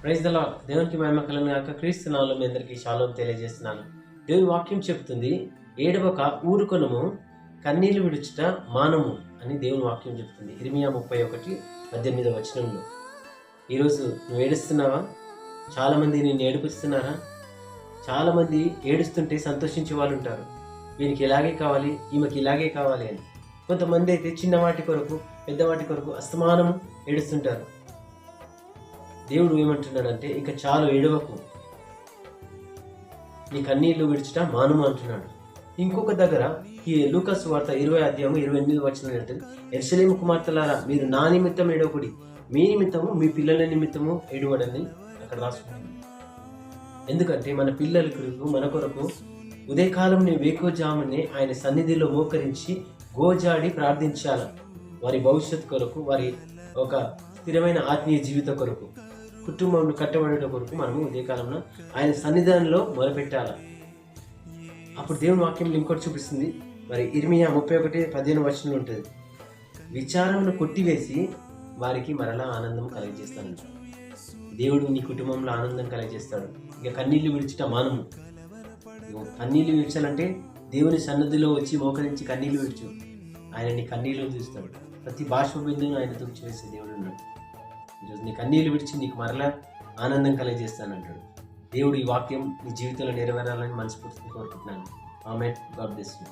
Praise the lord. దేవునికి మహిమ కలుగును గాక. క్రీస్తు నామములో మీ అందరికీ షాలోమ్ తెలియజేస్తున్నాను. దేవుని వాక్యం చెప్తుంది, ఏడవక ఊరుకొనుము, కన్నీళ్లు విడుచుట మానము అని దేవుని వాక్యం చెప్తుంది. ఇర్మియా 31:18 ఈరోజు నువ్వు ఏడుస్తున్నావా? చాలామంది నిన్ను ఏడిపిస్తున్నారా? చాలామంది ఏడుస్తుంటే సంతోషించే వాళ్ళు ఉంటారు. వీనికి ఇలాగే కావాలి, ఈమెకి ఇలాగే కావాలి అని. కొంతమంది అయితే చిన్న వాటి కొరకు, పెద్ద వాటి కొరకు అస్తమానం ఏడుస్తుంటారు. దేవుడు ఏమంటున్నాడంటే, ఇక చాలు, ఏడవకు, నీ కన్నీళ్లు విడిచుట మానుము అంటున్నాడు. ఇంకొక దగ్గర ఈ లూకా సువార్త 20:28 యెరూషలేము కుమార్తెలారా, మీరు నా నిమిత్తం ఏడవకుడి, మీ నిమిత్తము మీ పిల్లల నిమిత్తము ఏడవడని అక్కడ రాసుకుంటుంది. ఎందుకంటే మన పిల్లల కొరకు, మన కొరకు ఉదయకాలం వేకువజామునే ఆయన సన్నిధిలో మోకరించి గోజాడి ప్రార్థించాలి. వారి భవిష్యత్తు కొరకు, వారి ఒక స్థిరమైన ఆత్మీయ జీవిత కొరకు, కుటుంబంలో కట్టబడే కొరకు మనము ఉదయకాలంలో ఆయన సన్నిధానంలో మొదలుపెట్టాలి. అప్పుడు దేవుని వాక్యం ఇంకోటి చూపిస్తుంది. మరి ఇర్మియా 31:15 ఉంటుంది, విచారమును కొట్టివేసి వారికి మరలా ఆనందం కలగజేస్తాను. దేవుడు నీ కుటుంబంలో ఆనందం కలగజేస్తాడు. ఇక కన్నీళ్లు విడిచుట మానము. కన్నీళ్లు విడిచాలంటే దేవుని సన్నిధిలో వచ్చి మోకరించి కన్నీళ్లు విడుచు. ఆయన నీ కన్నీళ్లు చూస్తాడు. ప్రతి బాష్ప బిందువును ఆయన తుడిచివేసే దేవుడు ఉన్నాడు. ఈరోజు నీ కన్నీళ్లు విడిచి నీకు మరలా ఆనందం కలగజేస్తానంటాడు. దేవుడు ఈ వాక్యం నీ జీవితంలో నెరవేరాలని మనస్ఫూర్తిగా కోరుకుంటున్నాను. ఆమేన్. God bless you.